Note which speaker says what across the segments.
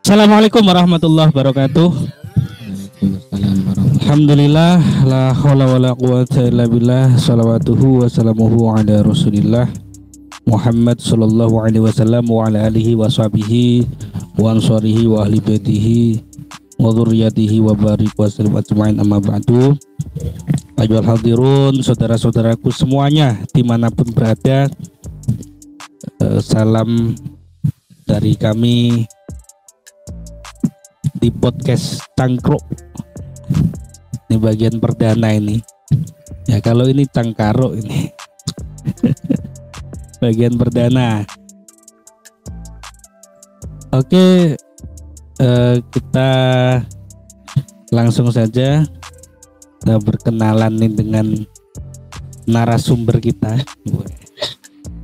Speaker 1: Assalamualaikum warahmatullahi wabarakatuh. Alhamdulillah la haula wala quwata illa billah salawatuhu wa salamuhu ala rasulillah Muhammad sallallahu alaihi wasallam wa ala alihi wa sahbihi wa ansarihi wa ahli baitihi wa dzurriyyatihi wa barik wa sallim ajma'in amma ba'du. Ayyuhal hadirun, saudara-saudaraku semuanya dimanapun berada, salam dari kami di podcast Cangkruk. Ini bagian perdana ini. Ya kalau ini Cangkaruk ini. Bagian perdana. Oke, kita langsung saja kita berkenalan nih dengan narasumber kita,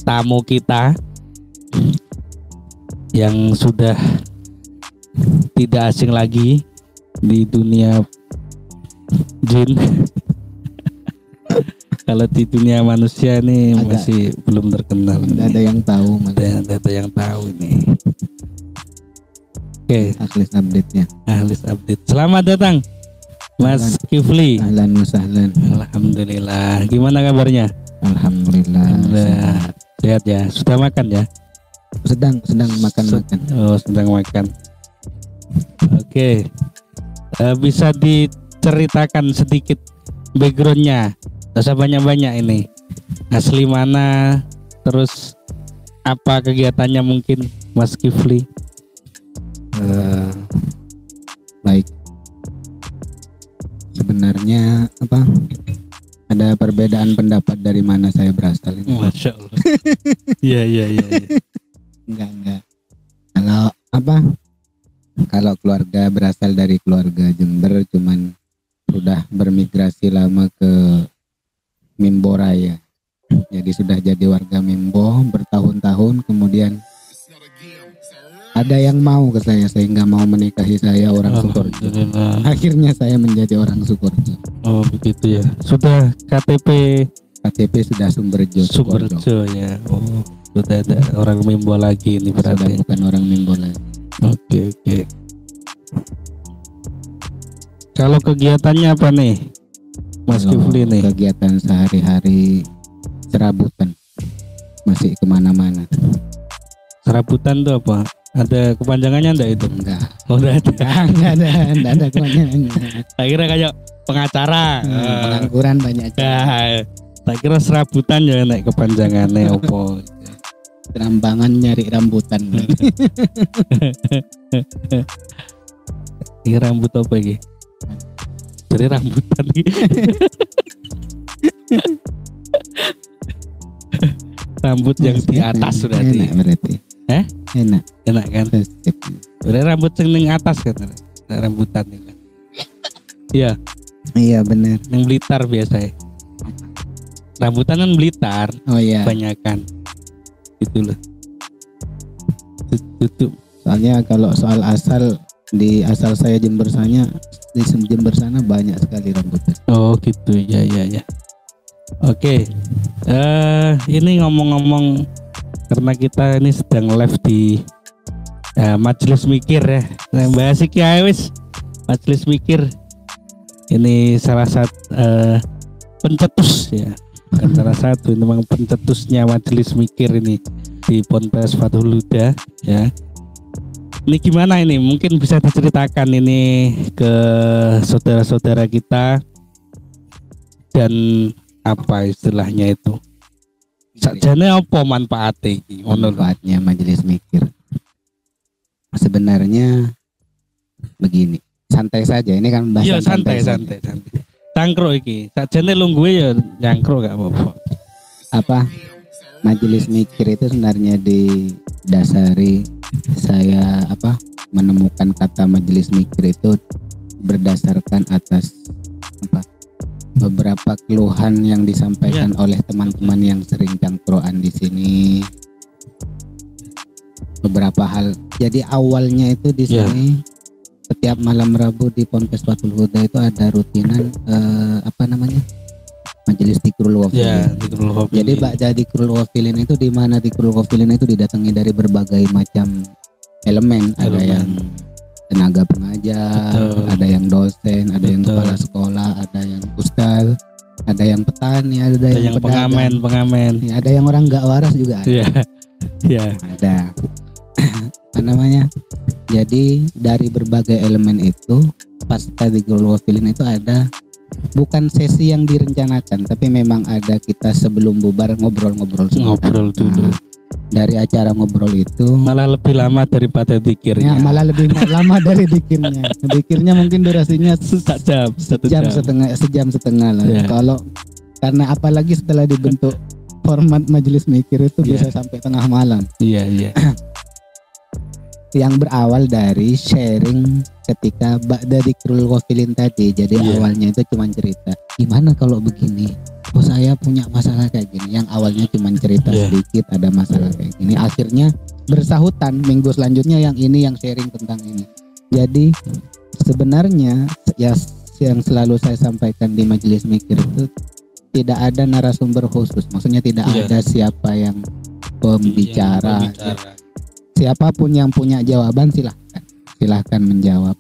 Speaker 1: tamu kita yang sudah tidak asing lagi di dunia jin. Kalau di dunia manusia ini masih belum terkenal.
Speaker 2: Ada yang tahu,
Speaker 1: ada yang tahu ini. Oke,
Speaker 2: Ahlis update-nya.
Speaker 1: Ahlis update. Selamat datang, Mas Kifli.
Speaker 2: Ahlan wa sahlan.
Speaker 1: Alhamdulillah. Gimana kabarnya?
Speaker 2: Alhamdulillah.
Speaker 1: Sehat ya. Sudah makan ya?
Speaker 2: Sedang makan.
Speaker 1: Oh, sedang makan. Oke. Bisa diceritakan sedikit backgroundnya? Gak usah banyak-banyak ini. Asli mana? Terus apa kegiatannya mungkin, Mas Kifli?
Speaker 2: Baik. Sebenarnya ada perbedaan pendapat dari mana saya berasal ini.
Speaker 1: Masya Allah. Iya.
Speaker 2: Enggak. Kalau keluarga berasal dari keluarga Jember, cuman sudah bermigrasi lama ke Mimbo Raya. Jadi sudah jadi warga Mimbo bertahun-tahun, kemudian ada yang mau ke saya sehingga mau menikahi saya orang Sukorejo. Akhirnya saya menjadi orang Sukorejo.
Speaker 1: Oh begitu ya. Sudah KTP
Speaker 2: sudah Sumberjo.
Speaker 1: Sukorejo ya. Oh sudah ada orang Mimbo lagi ini berarti.
Speaker 2: Sudah bukan orang Mimbo lagi.
Speaker 1: Oke. Kalau kegiatannya apa nih, Mas Kifli nih?
Speaker 2: Kegiatan sehari-hari serabutan, masih kemana-mana.
Speaker 1: Serabutan tuh apa? Ada kepanjangannya enggak itu?
Speaker 2: Enggak.
Speaker 1: Oh, enggak
Speaker 2: ada kepanjangannya.
Speaker 1: Tak kira kayak pengacara.
Speaker 2: Pengangguran banyak.
Speaker 1: Tak kira serabutan ya naik kepanjangannya opo.
Speaker 2: Rambangan nyari rambutan.
Speaker 1: Ini rambut apa iki? Jadi rambutan iki. Rambut yang di atas berarti.
Speaker 2: Enak berarti. Enak
Speaker 1: kan? Berarti rambut yang di atas kan? Rambutan itu. Iya.
Speaker 2: Iya benar.
Speaker 1: Yang Blitar biasa ya. Rambutan kan Blitar.
Speaker 2: Oh iya.
Speaker 1: Kebanyakan. Gitu loh. Tutup.
Speaker 2: Soalnya kalau soal asal di asal saya Jember sana, di Jember sana banyak sekali rambutan.
Speaker 1: Oh gitu ya. Oke. Ini ngomong-ngomong karena kita ini sedang live di Majelis Mikir ya. Nah, bahas iki ae wis. Majelis Mikir. Ini salah satu pencetus ya. Bukan salah satu, ini memang pencetusnya Majelis Mikir ini di Ponpes Fathul Huda ya. Ini gimana ini? Mungkin bisa diceritakan ini ke saudara-saudara kita dan apa istilahnya itu? Sakjane apa manfaatnya iki?
Speaker 2: Manfaatnya Majelis Mikir. Sebenarnya begini, santai saja. Ini kan bahasa
Speaker 1: santai. Cangkruk iki. Sakjane lungguhe ya cangkruk gak apa-apa.
Speaker 2: Majelis Mikir itu sebenarnya didasari saya menemukan kata Majelis Mikir itu berdasarkan atas beberapa keluhan yang disampaikan oleh teman-teman yang sering cangkruan di sini. Beberapa hal. Jadi awalnya itu di sini setiap malam Rabu di Ponpes Fathul Huda itu ada rutinan Majelis Dzikrul Ghafilin. Jadi baca Dzikrul Ghafilin itu di mana Dzikrul Ghafilin itu didatangi dari berbagai macam elemen. Ada yang tenaga pengajar,
Speaker 1: Betul.
Speaker 2: ada yang dosen, ada yang
Speaker 1: Betul.
Speaker 2: kepala sekolah, ada yang ustaz, ada yang petani, ada
Speaker 1: Ada
Speaker 2: yang
Speaker 1: yang
Speaker 2: pedagang,
Speaker 1: pengamen.
Speaker 2: ya, ada yang orang nggak waras juga ada.
Speaker 1: Iya. Iya.
Speaker 2: Ada. Apa namanya? Jadi dari berbagai elemen itu pas tadi Golwafilin itu ada bukan sesi yang direncanakan, tapi memang ada kita sebelum bubar ngobrol-ngobrol sebentar.
Speaker 1: Ngobrol dulu.
Speaker 2: Nah, dari acara ngobrol itu
Speaker 1: Malah lebih lama daripada
Speaker 2: ya,
Speaker 1: dikirnya.
Speaker 2: malah lebih lama dari dikirnya. Dikirnya mungkin durasinya
Speaker 1: Satu
Speaker 2: sejam setengah lah.
Speaker 1: Ya.
Speaker 2: Kalau karena apalagi setelah dibentuk format majelis mikir itu
Speaker 1: Ya.
Speaker 2: bisa sampai tengah malam.
Speaker 1: Iya.
Speaker 2: Yang berawal dari sharing ketika Ba'da Dzikrul Ghafilin tadi. Jadi
Speaker 1: Iya.
Speaker 2: awalnya itu cuma cerita, gimana kalau begini? Oh saya punya masalah kayak gini. Yang awalnya cuma cerita
Speaker 1: Iya.
Speaker 2: sedikit ada masalah kayak gini. Akhirnya bersahutan minggu selanjutnya yang ini yang sharing tentang ini. Jadi sebenarnya ya yang selalu saya sampaikan di majelis mikir itu tidak ada narasumber khusus. Maksudnya tidak
Speaker 1: Iya.
Speaker 2: ada siapa yang pembicara.
Speaker 1: Pembicara.
Speaker 2: Siapapun yang punya jawaban silahkan menjawab.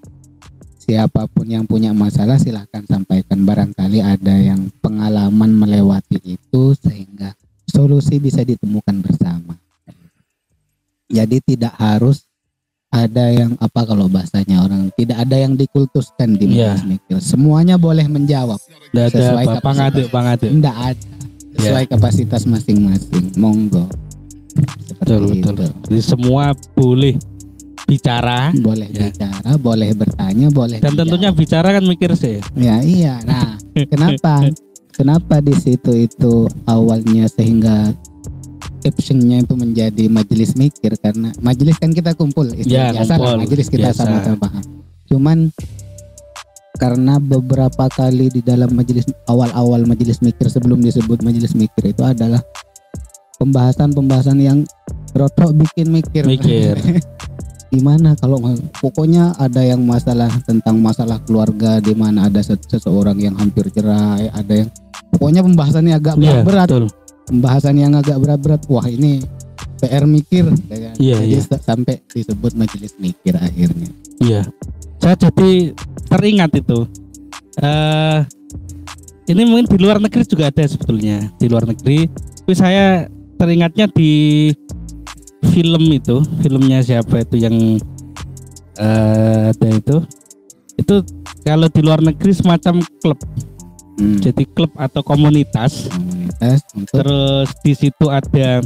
Speaker 2: Siapapun yang punya masalah silahkan sampaikan. Barangkali ada yang pengalaman melewati itu sehingga solusi bisa ditemukan bersama. Jadi tidak harus ada yang apa kalau bahasanya orang, tidak ada yang dikultuskan di
Speaker 1: Iya.
Speaker 2: majelis mikir. Semuanya boleh menjawab.
Speaker 1: Nggak ada
Speaker 2: Sesuai
Speaker 1: pangade.
Speaker 2: Tidak ada. Sesuai kapasitas masing-masing. Monggo. Seperti
Speaker 1: Betul.
Speaker 2: itu.
Speaker 1: Jadi semua boleh bicara
Speaker 2: Boleh
Speaker 1: Ya.
Speaker 2: bicara, boleh bertanya, boleh
Speaker 1: dan tentunya bicara kan mikir sih.
Speaker 2: ya iya. Nah, kenapa di situ itu awalnya sehingga captionnya itu menjadi majelis mikir, karena majelis kan kita kumpul
Speaker 1: Ya,
Speaker 2: biasa lah,
Speaker 1: kumpul.
Speaker 2: majelis kita
Speaker 1: Biasa.
Speaker 2: sama-sama paham. Cuman karena beberapa kali di dalam majelis awal-awal majelis mikir sebelum disebut majelis mikir itu adalah pembahasan yang rotok bikin mikir. Gimana kalau pokoknya ada yang masalah tentang masalah keluarga di mana ada seseorang yang hampir cerai, ada yang pokoknya pembahasannya agak
Speaker 1: Iya,
Speaker 2: berat.
Speaker 1: betul.
Speaker 2: Pembahasan yang agak berat. Wah, ini PR mikir.
Speaker 1: Iya,
Speaker 2: Jadi
Speaker 1: iya.
Speaker 2: sampai disebut majelis mikir akhirnya.
Speaker 1: Iya. Saya jadi teringat itu. Ini mungkin di luar negeri juga ada sebetulnya. Di luar negeri. Tapi saya teringatnya di film itu, filmnya siapa itu yang ada itu kalau di luar negeri semacam klub, jadi klub atau komunitas
Speaker 2: Untuk
Speaker 1: terus di situ ada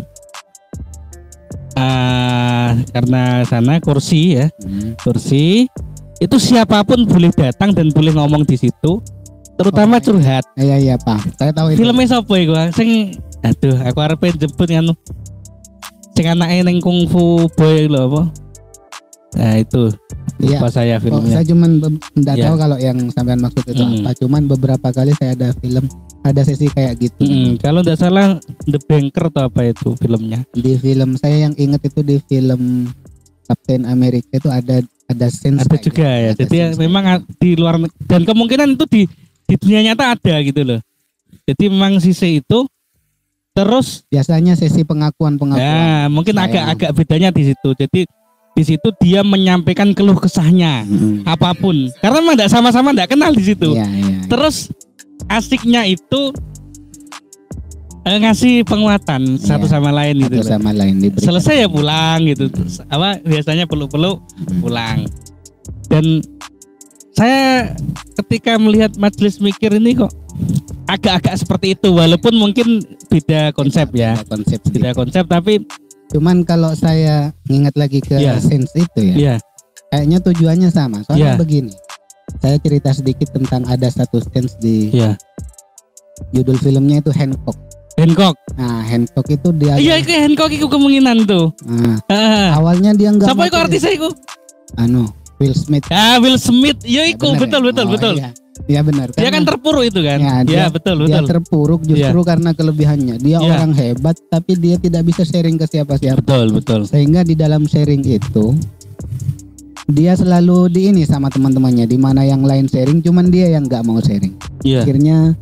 Speaker 1: karena sana kursi ya, kursi itu siapapun boleh datang dan boleh ngomong di situ, terutama curhat.
Speaker 2: iya Pak, saya tahu itu.
Speaker 1: Filmnya siapa iku? Sing aduh aku arepe jemput kan sing anake ning kungfu boy lho apa? Nah itu
Speaker 2: Iya.
Speaker 1: lupa saya
Speaker 2: Oh,
Speaker 1: filmnya.
Speaker 2: saya cuman tidak
Speaker 1: Iya.
Speaker 2: tahu kalau yang sampean maksud itu apa. Cuman beberapa kali saya ada sesi kayak gitu.
Speaker 1: Kalau tidak salah The Banker atau apa itu filmnya.
Speaker 2: Di film saya yang ingat itu di film Captain America itu ada scene
Speaker 1: Ada
Speaker 2: kayak
Speaker 1: juga
Speaker 2: gitu.
Speaker 1: ya.
Speaker 2: Ada
Speaker 1: Jadi
Speaker 2: scenes
Speaker 1: memang di luar dan kemungkinan itu di dunia nyata ada gitu loh. Jadi memang sisi itu terus
Speaker 2: biasanya sesi pengakuan.
Speaker 1: ya mungkin
Speaker 2: Saya-
Speaker 1: agak bedanya di situ. Jadi di situ dia menyampaikan keluh kesahnya apapun karena memang tidak sama-sama tidak kenal di situ.
Speaker 2: Iya.
Speaker 1: Terus asiknya itu ngasih penguatan satu sama lain gitu.
Speaker 2: Satu sama lain diberikan.
Speaker 1: Selesai ya pulang gitu. Apa biasanya peluk-peluk pulang. Dan saya ketika melihat majelis mikir ini kok agak-agak seperti itu walaupun mungkin beda konsep ya.
Speaker 2: Beda konsep.
Speaker 1: Beda konsep tapi
Speaker 2: Cuman kalau saya ingat lagi ke
Speaker 1: Iya.
Speaker 2: scenes itu ya.
Speaker 1: ya
Speaker 2: Kayaknya tujuannya sama. Soalnya
Speaker 1: Iya.
Speaker 2: begini. Saya cerita sedikit tentang ada satu scenes di
Speaker 1: ya
Speaker 2: judul filmnya itu Hancock.
Speaker 1: Hancock.
Speaker 2: Nah, Hancock itu dia
Speaker 1: Iya itu Hancock itu kemungkinan tuh.
Speaker 2: Nah,
Speaker 1: Ah.
Speaker 2: awalnya dia enggak
Speaker 1: Siapa itu artisnya itu?
Speaker 2: Will Smith.
Speaker 1: Will Smith. Ya
Speaker 2: Ya,
Speaker 1: itu
Speaker 2: benar
Speaker 1: betul
Speaker 2: ya?
Speaker 1: betul.
Speaker 2: Iya. Iya benar.
Speaker 1: Dia kan terpuruk itu kan.
Speaker 2: Ya,
Speaker 1: Ya,
Speaker 2: dia-
Speaker 1: betul
Speaker 2: dia
Speaker 1: betul.
Speaker 2: terpuruk justru karena kelebihannya. Dia
Speaker 1: Iya.
Speaker 2: orang hebat tapi dia tidak bisa sharing ke siapa-siapa.
Speaker 1: Betul.
Speaker 2: Sehingga di dalam sharing itu dia selalu di ini sama teman-temannya, di mana yang lain sharing cuman dia yang nggak mau sharing.
Speaker 1: Iya.
Speaker 2: Akhirnya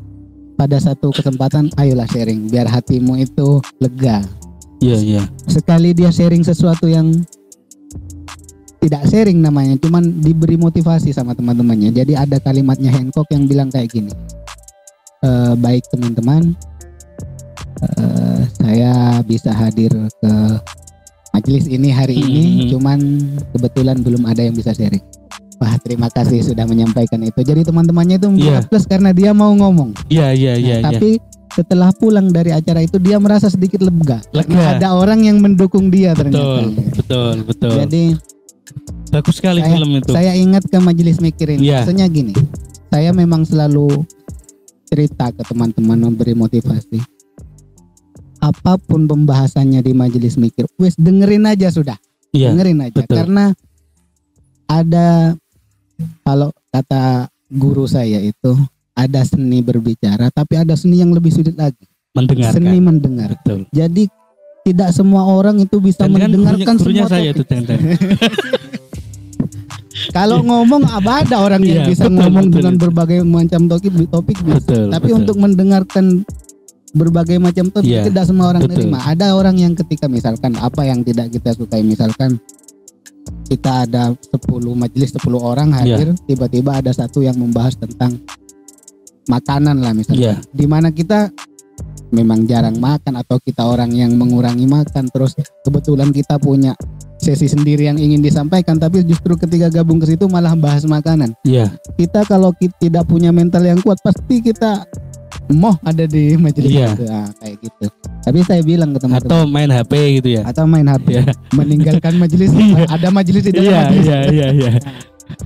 Speaker 2: pada satu kesempatan ayolah sharing biar hatimu itu lega.
Speaker 1: Iya.
Speaker 2: Sekali dia sharing sesuatu yang tidak sharing namanya, cuman diberi motivasi sama teman-temannya. Jadi ada kalimatnya Hancock yang bilang kayak gini, baik teman-teman, saya bisa hadir ke majelis ini hari ini, cuman kebetulan belum ada yang bisa sharing. Wah, terima kasih sudah menyampaikan itu. Jadi teman-temannya itu membuat plus karena dia mau ngomong. Tapi setelah pulang dari acara itu dia merasa sedikit lega. Ada orang yang mendukung dia ternyata.
Speaker 1: Betul.
Speaker 2: Jadi
Speaker 1: bagus sekali film itu.
Speaker 2: Saya ingat ke majelis mikir ini. Maksudnya gini, saya memang selalu cerita ke teman-teman, memberi motivasi. Apapun pembahasannya di majelis mikir, wes dengerin aja sudah. Dengerin aja. Betul. Karena ada, kalau kata guru saya itu, ada seni berbicara, tapi ada seni yang lebih sulit lagi. Mendengarkan. Seni mendengar. Betul. Jadi tidak semua orang itu bisa mendengarkan
Speaker 1: gurunya
Speaker 2: semua
Speaker 1: saya
Speaker 2: topik.
Speaker 1: Itu
Speaker 2: Kalau ngomong ada orang yang bisa ngomong dengan berbagai macam topik bisa. Tapi untuk mendengarkan berbagai macam topik tidak semua orang terima. Ada orang yang ketika misalkan apa yang tidak kita sukai, misalkan kita ada 10 majelis 10 orang hadir, tiba-tiba ada satu yang membahas tentang makanan lah misalnya, di mana kita memang jarang makan atau kita orang yang mengurangi makan, terus kebetulan kita punya sesi sendiri yang ingin disampaikan, tapi justru ketika gabung ke situ malah bahas makanan. Kita kalau kita tidak punya mental yang kuat, pasti kita mau ada di majelis itu, kayak gitu. Tapi saya bilang ke teman-teman,
Speaker 1: atau main HP gitu ya,
Speaker 2: atau main HP, meninggalkan majelis. Ada majelis di dalam majelis.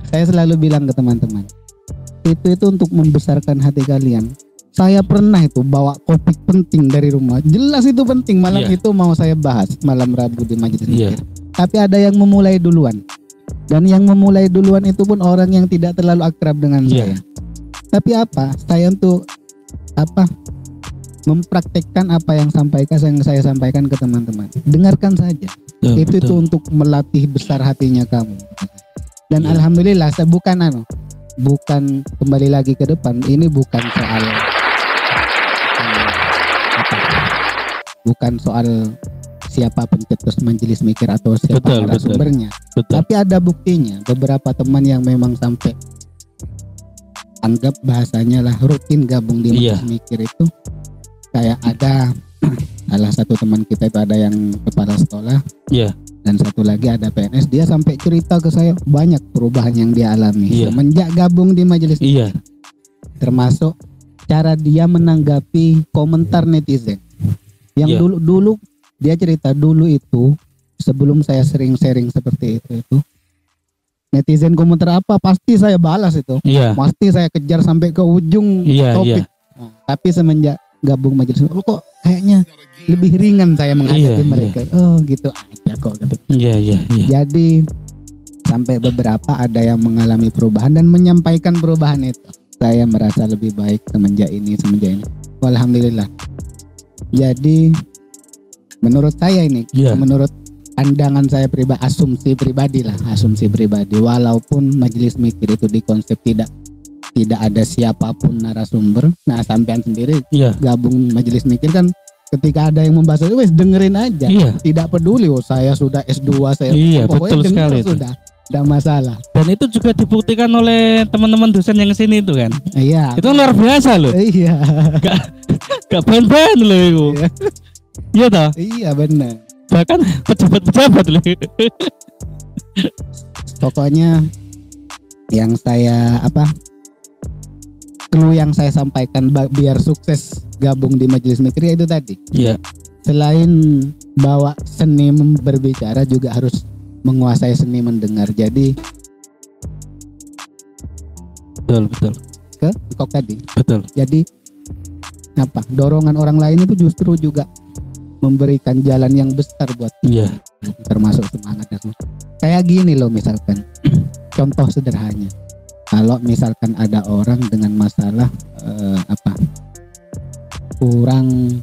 Speaker 2: Saya selalu bilang ke teman-teman, itu untuk membesarkan hati kalian. Saya pernah itu bawa topik penting dari rumah, jelas itu penting, malam itu mau saya bahas malam Rabu di majelis mikir. Tapi ada yang memulai duluan, dan yang memulai duluan itu pun orang yang tidak terlalu akrab dengan saya. Tapi saya untuk mempraktekkan apa yang saya sampaikan ke teman-teman. Dengarkan saja. Itu untuk melatih besar hatinya kamu. Dan alhamdulillah saya bukan kembali lagi ke depan, ini bukan soal siapa pencetus majelis mikir atau siapa narasumbernya. Tapi ada buktinya, beberapa teman yang memang sampai anggap bahasanya lah rutin gabung di majelis mikir itu, kayak ada salah satu teman kita itu ada yang kepala sekolah, dan satu lagi ada PNS. Dia sampai cerita ke saya banyak perubahan yang dia alami semenjak gabung di majelis mikir. Termasuk cara dia menanggapi komentar netizen yang dulu dia cerita, dulu itu sebelum saya sering sharing seperti itu netizen komentar apa pasti saya balas itu, pasti saya kejar sampai ke ujung topik. Tapi semenjak gabung majelis, kok kayaknya lebih ringan saya menghadapi mereka. Oh gitu aja kok. Jadi sampai beberapa ada yang mengalami perubahan dan menyampaikan perubahan itu. Saya merasa lebih baik semenjak ini. Alhamdulillah. Jadi menurut saya ini, menurut pandangan saya pribadi, asumsi pribadi, walaupun majelis mikir itu dikonsep tidak ada siapapun narasumber. Nah, sampean sendiri gabung majelis mikir kan, ketika ada yang membahas itu, wes dengerin aja. Tidak peduli, saya sudah S2,
Speaker 1: betul sekali
Speaker 2: sudah, tidak masalah.
Speaker 1: Dan itu juga dibuktikan oleh teman-teman dosen yang sini itu kan. Itu luar biasa loh. Gak ban-ban loh itu. Iya toh? Iya
Speaker 2: benar.
Speaker 1: Bahkan pejabat-pejabat loh.
Speaker 2: Pokoknya yang saya clue yang saya sampaikan biar sukses gabung di majelis mikir itu tadi. Selain bawa seni berbicara, juga harus menguasai seni mendengar. Jadi betul. Kok tadi? Betul. Jadi dorongan orang lain itu justru juga memberikan jalan yang besar buat termasuk semangat. Kayak gini loh, misalkan contoh sederhana, kalau misalkan ada orang dengan masalah kurang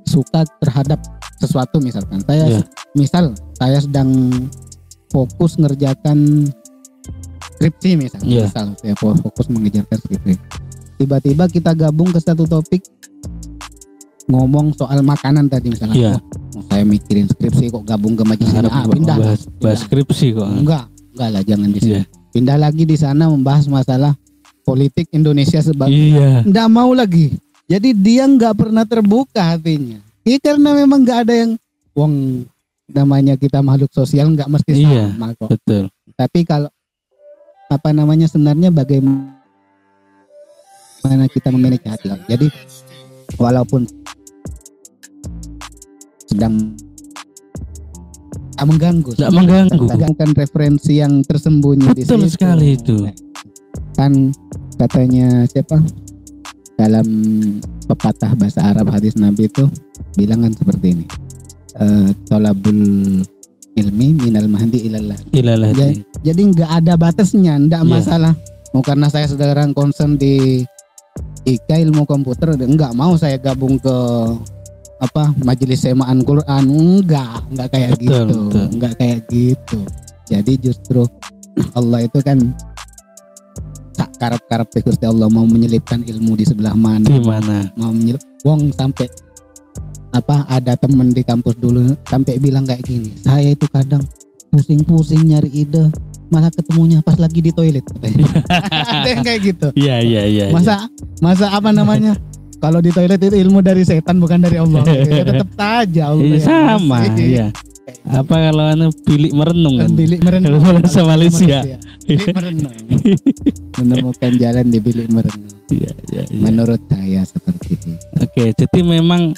Speaker 2: suka terhadap sesuatu, misalkan saya sedang fokus ngerjakan skripsi misal saya fokus mengejarkan skripsi, tiba-tiba kita gabung ke satu topik ngomong soal makanan tadi misalnya, Saya mikirin skripsi kok gabung ke majelis ini. Pindah.
Speaker 1: Bahas skripsi kok.
Speaker 2: Enggak lah, jangan di sini.
Speaker 1: Iya.
Speaker 2: Pindah lagi di sana membahas masalah politik Indonesia
Speaker 1: Iya.
Speaker 2: Enggak mau lagi. Jadi dia enggak pernah terbuka hatinya. Iya, karena memang enggak ada yang namanya kita makhluk sosial enggak mesti sama kok.
Speaker 1: Betul.
Speaker 2: Tapi kalau sebenarnya bagaimana kita memanage hati. Jadi walaupun sedang tidak mengganggu referensi yang tersembunyi.
Speaker 1: Betul di situ. Sekali itu.
Speaker 2: Kan katanya siapa dalam pepatah bahasa Arab hadis Nabi itu bilang kan seperti ini, tolabul ilmi minal mahdi ilallah. Jadi nggak ada batasnya, nggak masalah. Mau karena saya sekarang concern di IK ilmu komputer, nggak mau saya gabung ke majelis semaan Quran, enggak kayak gitu. Enggak kayak gitu. Jadi justru Allah itu kan tak karep-karep Gusti Allah mau menyelipkan ilmu di sebelah mana.
Speaker 1: Di mana?
Speaker 2: Mau sampai ada temen di kampus dulu sampai bilang kayak gini, saya itu kadang pusing-pusing nyari ide, malah ketemunya pas lagi di toilet. Ada yang kayak gitu.
Speaker 1: Iya.
Speaker 2: Masa kalau di toilet itu ilmu dari setan bukan dari Allah. Ya, tetap saja Allah.
Speaker 1: Iya, sama. Iya. Apa kalau bilik merenung kan?
Speaker 2: Bilik merenung.
Speaker 1: Bahasa Malaysia.
Speaker 2: Bilik merenung. Menemukan jalan di bilik merenung.
Speaker 1: Iya.
Speaker 2: Menurut saya seperti itu.
Speaker 1: Oke, jadi memang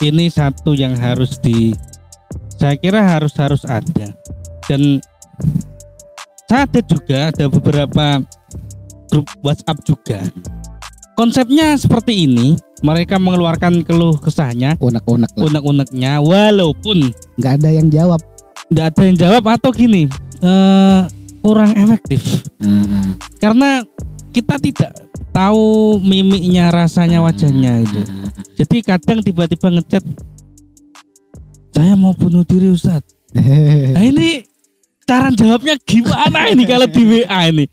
Speaker 1: ini satu yang saya kira harus ada. Dan saya ada beberapa grup WhatsApp juga. Konsepnya seperti ini, mereka mengeluarkan keluh kesahnya, unek-uneknya, walaupun
Speaker 2: nggak ada yang jawab,
Speaker 1: atau gini, kurang efektif, karena kita tidak tahu mimiknya, rasanya, wajahnya itu. Jadi kadang tiba-tiba ngechat, saya mau bunuh diri Ustaz. Nah ini cara jawabnya gimana ini kalau di WA ini?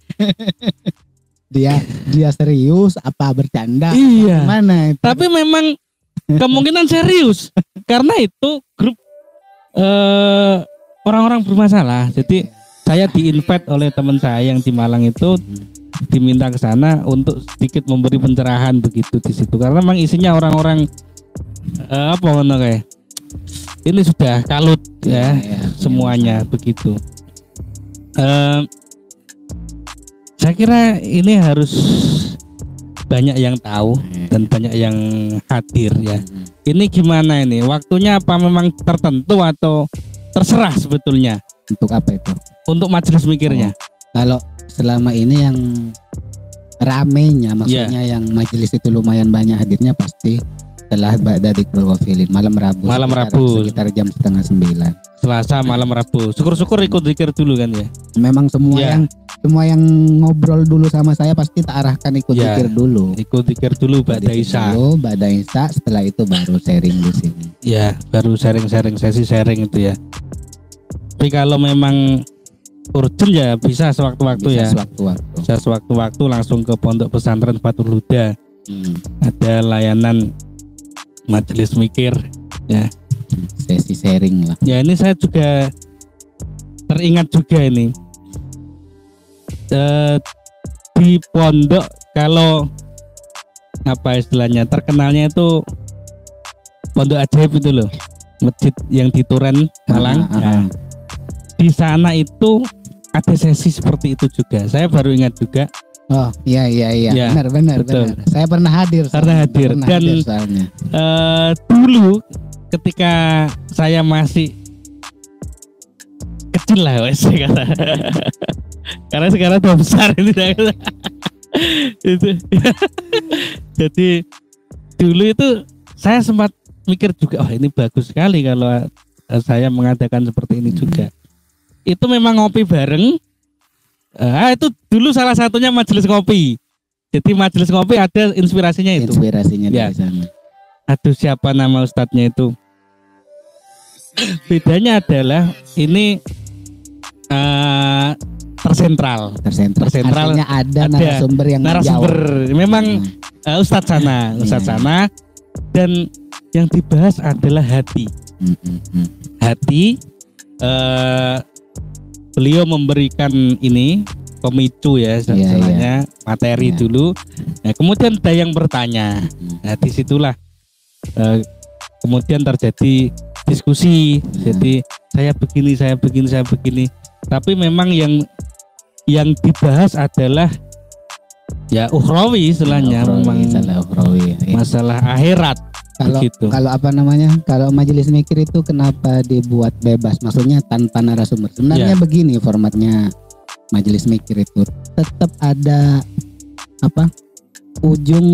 Speaker 2: Dia serius apa bercanda?
Speaker 1: Iya.
Speaker 2: Mana itu?
Speaker 1: Tapi memang kemungkinan serius karena itu grup orang-orang bermasalah. Jadi saya di-invite oleh teman saya yang di Malang itu, diminta ke sana untuk sedikit memberi pencerahan begitu di situ. Karena memang isinya orang-orang kayak ini sudah kalut ya semuanya begitu. Saya kira ini harus banyak yang tahu dan banyak yang hadir ya. Ini gimana ini? Waktunya apa memang tertentu atau terserah sebetulnya?
Speaker 2: Untuk apa itu?
Speaker 1: Untuk majelis mikirnya.
Speaker 2: Kalau selama ini yang ramenya, maksudnya yang majelis itu lumayan banyak hadirnya pasti setelah dari Qur'an malam Rabu sekitar jam 8:30.
Speaker 1: Selasa malam Rabu. Syukur-syukur ikut zikir dulu kan ya.
Speaker 2: Memang semua yang ngobrol dulu sama saya pasti tak arahkan ikut zikir dulu.
Speaker 1: Ikut zikir dulu Ba'da Isya.
Speaker 2: Setelah itu baru sharing di sini.
Speaker 1: Ya, baru sesi sharing itu ya. Tapi kalau memang urgent ya bisa sewaktu-waktu ya. Bisa sewaktu-waktu langsung ke Pondok Pesantren Fathul Huda. Ada layanan majelis mikir ya.
Speaker 2: Sesi sharing lah.
Speaker 1: Ya ini saya juga teringat juga ini di pondok kalau apa istilahnya terkenalnya itu Pondok Ajaib itu loh, masjid yang di Turen Malang. Nah, di sana itu ada sesi seperti itu juga. Saya baru ingat juga.
Speaker 2: Oh iya. Benar. Saya pernah hadir.
Speaker 1: Dan dulu ketika saya masih kecil lah wes kata. Karena sekarang udah besar ini. Itu. Jadi dulu itu saya sempat mikir juga, ini bagus sekali kalau saya mengadakan seperti ini juga. Itu memang ngopi bareng. Itu dulu salah satunya majelis kopi. Jadi majelis kopi ada inspirasinya itu.
Speaker 2: Inspirasinya dari sana.
Speaker 1: Aduh siapa nama ustadznya itu? Bedanya adalah ini tersentral.
Speaker 2: Artinya ada narasumber yang
Speaker 1: narasumber. Memang ustadz sana dan yang dibahas adalah hati. Hati, beliau memberikan ini pemicu ya, istilahnya materi dulu. Nah, kemudian ada yang bertanya. Nah, disitulah kemudian terjadi diskusi. Jadi saya begini. Tapi memang yang dibahas adalah ya ukhrawi istilahnya, memang masalah akhirat.
Speaker 2: Kalau apa namanya? Kalau majelis mikir itu kenapa dibuat bebas? Maksudnya tanpa narasumber. Sebenarnya begini formatnya majelis mikir itu. Tetap ada ujung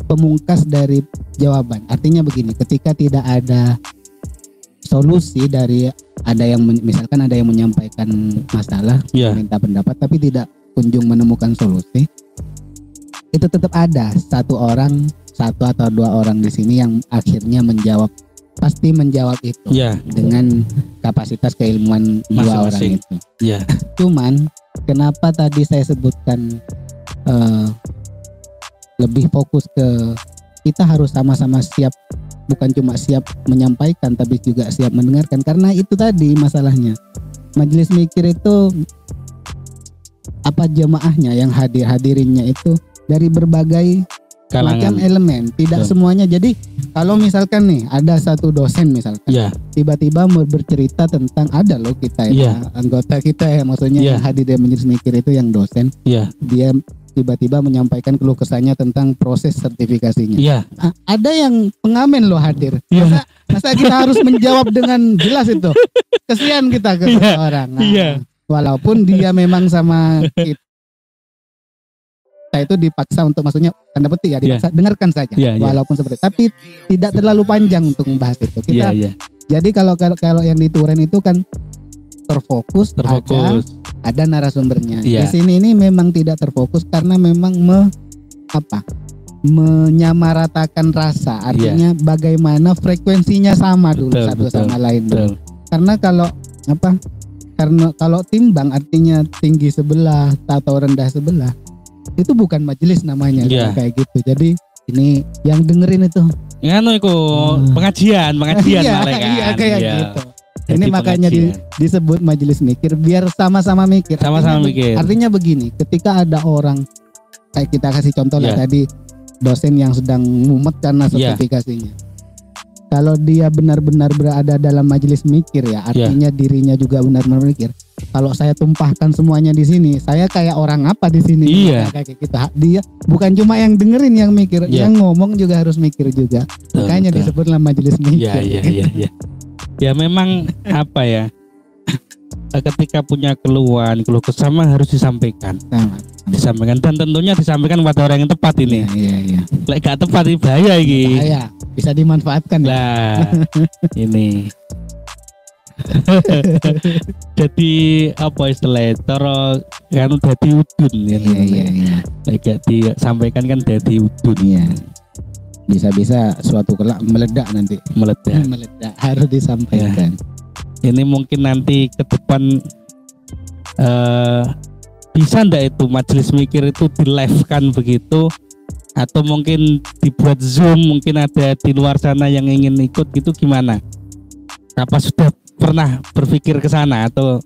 Speaker 2: pemungkas dari jawaban. Artinya begini, ketika tidak ada solusi dari misalkan ada yang menyampaikan masalah, minta pendapat tapi tidak kunjung menemukan solusi, itu tetap ada satu atau dua orang di sini yang akhirnya pasti menjawab itu dengan kapasitas keilmuan dua orang itu. Cuman kenapa tadi saya sebutkan lebih fokus ke kita harus sama-sama siap, bukan cuma siap menyampaikan tapi juga siap mendengarkan, karena itu tadi masalahnya. Majelis mikir itu jemaahnya yang hadirinnya itu dari berbagai macam elemen, tidak semuanya. Jadi kalau misalkan nih ada satu dosen misalkan tiba-tiba bercerita tentang ada loh kita anggota kita maksudnya yang hadir di majelis mikir itu yang dosen, dia tiba-tiba menyampaikan keluh kesahnya tentang proses sertifikasinya. Ada yang pengamen loh hadir. Masa kita harus menjawab dengan jelas itu? Kesian kita ke orang. Walaupun dia memang sama kita itu dipaksa untuk, maksudnya tanda petik dipaksa, dengarkan saja. Walaupun seperti itu, tapi tidak terlalu panjang untuk membahas itu. Kita jadi kalau yang di Turen itu kan terfokus. Ada narasumbernya. Di sini ini memang tidak terfokus karena memang menyamaratakan rasa. Artinya bagaimana frekuensinya sama dulu sama lain. Karena kalau timbang artinya tinggi sebelah atau rendah sebelah, itu bukan majelis namanya kayak gitu. Jadi ini yang dengerin itu pengajian malah kan. Kayak gitu. Ini makanya disebut majelis mikir, biar sama-sama mikir. Mikir. Artinya begini, ketika ada orang kayak kita kasih contoh lah tadi, dosen yang sedang mumet karena sertifikasinya. Kalau dia benar-benar berada dalam majelis mikir artinya dirinya juga benar-benar mikir. Kalau saya tumpahkan semuanya di sini, saya kayak orang apa di sini? Kayak gitu. Dia bukan cuma yang dengerin yang mikir, yang ngomong juga harus mikir juga. Makanya disebutlah majelis mikir.
Speaker 1: Ya memang ketika punya keluh kesah harus disampaikan. Dan tentunya disampaikan pada orang yang tepat ini. Lek gak tepat ini bahaya ini.
Speaker 2: Bahaya. Bisa dimanfaatkan
Speaker 1: lah. Ini. Jadi istilahnya cara kan dadi udun Lek gak disampaikan kan dadi udun.
Speaker 2: Bisa-bisa suatu kelak meledak nanti. Meledak harus disampaikan.
Speaker 1: Ini mungkin nanti ke depan bisa ndak itu majelis mikir itu di live kan begitu, atau mungkin dibuat Zoom, mungkin ada di luar sana yang ingin ikut gitu, gimana? Apa sudah pernah berpikir ke sana atau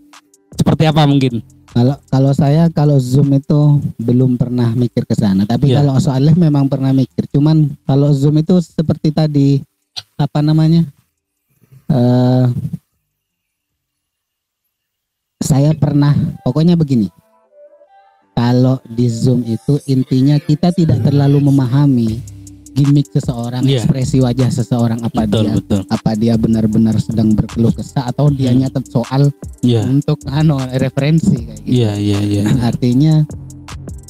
Speaker 1: seperti apa mungkin?
Speaker 2: Kalau Zoom itu belum pernah mikir ke sana, tapi kalau soal live memang pernah mikir. Cuman kalau Zoom itu seperti tadi saya pernah, pokoknya begini. Kalau di Zoom itu intinya kita tidak terlalu memahami gimmick seseorang, ekspresi wajah seseorang, apa dia benar-benar sedang berkeluh kesah atau dia nyatet soal untuk referensi kayak gitu. Artinya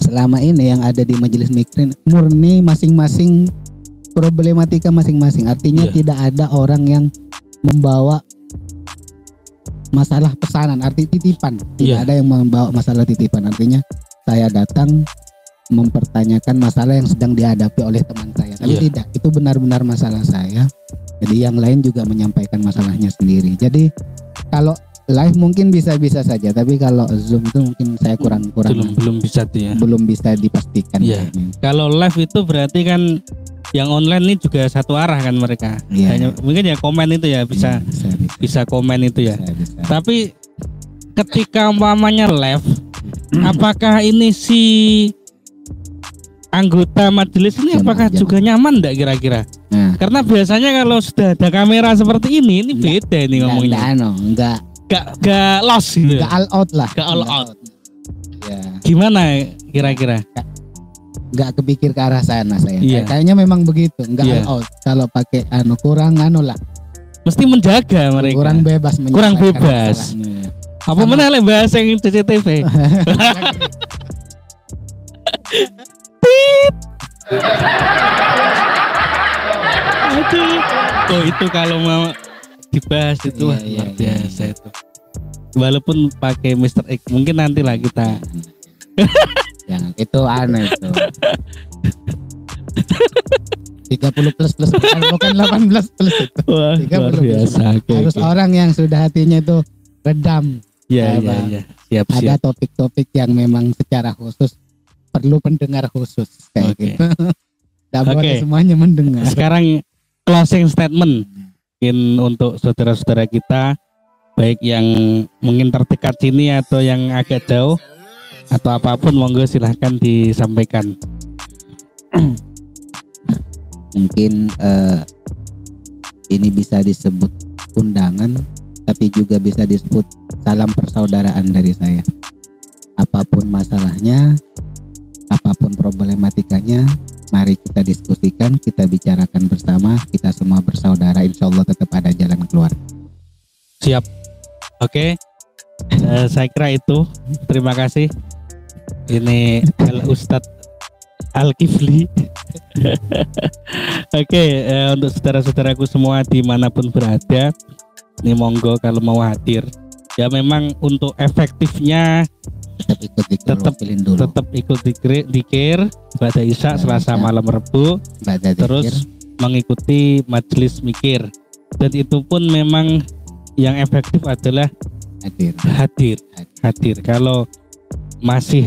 Speaker 2: selama ini yang ada di majelis mikir murni masing-masing problematika masing-masing. Artinya tidak ada orang yang membawa masalah pesanan, arti titipan. Tidak ada yang membawa masalah titipan. Artinya saya datang mempertanyakan masalah yang sedang dihadapi oleh teman saya, tapi tidak, itu benar-benar masalah saya. Jadi yang lain juga menyampaikan masalahnya sendiri. Jadi kalau live mungkin bisa-bisa saja, tapi kalau Zoom itu mungkin saya kurang
Speaker 1: belum bisa tuh ya.
Speaker 2: Belum bisa dipastikan.
Speaker 1: Iya. Kalau live itu berarti kan yang online ini juga satu arah kan mereka.
Speaker 2: Iya.
Speaker 1: Hanya, mungkin ya komen itu ya bisa komen itu ya.
Speaker 2: Bisa.
Speaker 1: Tapi ketika umpamanya live, apakah ini si anggota majelis ini apakah juga nyaman enggak kira-kira?
Speaker 2: Nah,
Speaker 1: karena biasanya kalau sudah ada kamera seperti ini beda ini ngomongnya. Enggak loss gitu.
Speaker 2: Enggak all out lah.
Speaker 1: Enggak all out.
Speaker 2: Ya.
Speaker 1: Gimana kira-kira?
Speaker 2: Enggak kepikir ke arah sana saya.
Speaker 1: Iya.
Speaker 2: Kayaknya memang begitu, enggak all out. Kalau pakai kurang lah.
Speaker 1: Mesti menjaga mereka.
Speaker 2: Kurang bebas.
Speaker 1: Kurang bebas. Apa mana lek bahasa yang CCTV? Aduh. Oh itu kalau mau dibahas itu luar biasa itu. Walaupun pakai Mr. X mungkin nanti lah kita.
Speaker 2: Jangan itu aneh itu. 30 plus bukan 18 plus itu.
Speaker 1: Wah,
Speaker 2: 30
Speaker 1: luar biasa.
Speaker 2: Harus orang yang sudah hatinya itu redam.
Speaker 1: Iya. Siap.
Speaker 2: Ada topik-topik yang memang secara khusus perlu pendengar khusus kayak gitu. Tidak boleh semuanya mendengar.
Speaker 1: Sekarang closing statement mungkin untuk saudara-saudara kita baik yang mungkin terdekat sini atau yang agak jauh atau apapun monggo silahkan disampaikan.
Speaker 2: Mungkin ini bisa disebut undangan tapi juga bisa disebut salam persaudaraan dari saya. Apapun masalahnya, apapun problematikanya, mari kita diskusikan, kita bicarakan bersama, kita semua bersaudara, insya Allah tetap ada jalan keluar.
Speaker 1: Siap. Oke. Saya kira itu. Terima kasih. Ini Ustadz Al-Kifli. Oke, untuk saudara-saudaraku semua dimanapun berada, ini monggo kalau mau hadir. Ya memang untuk efektifnya tetap ikut dikir pada Isya Selasa malam Rebu, terus mengikuti majelis mikir, dan itu pun memang yang efektif adalah hadir. Kalau masih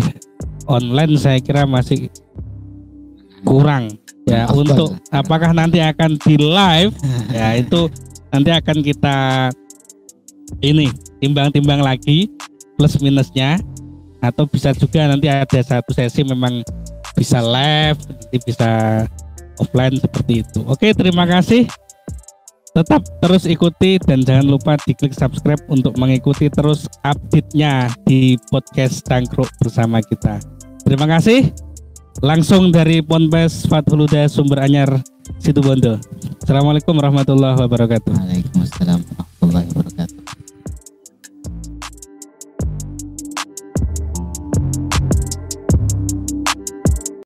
Speaker 1: online saya kira masih kurang ya. Untuk apakah nanti akan di live ya itu nanti akan kita ini timbang-timbang lagi plus minusnya, atau bisa juga nanti ada satu sesi memang bisa live, nanti bisa offline seperti itu. Oke, terima kasih. Tetap terus ikuti dan jangan lupa diklik subscribe untuk mengikuti terus update-nya di podcast Cangkruk bersama kita. Terima kasih. Langsung dari Ponpes Fathul Huda Sumber Anyar Situbondo. Assalamualaikum warahmatullahi wabarakatuh.
Speaker 2: Waalaikumsalam warahmatullahi wabarakatuh.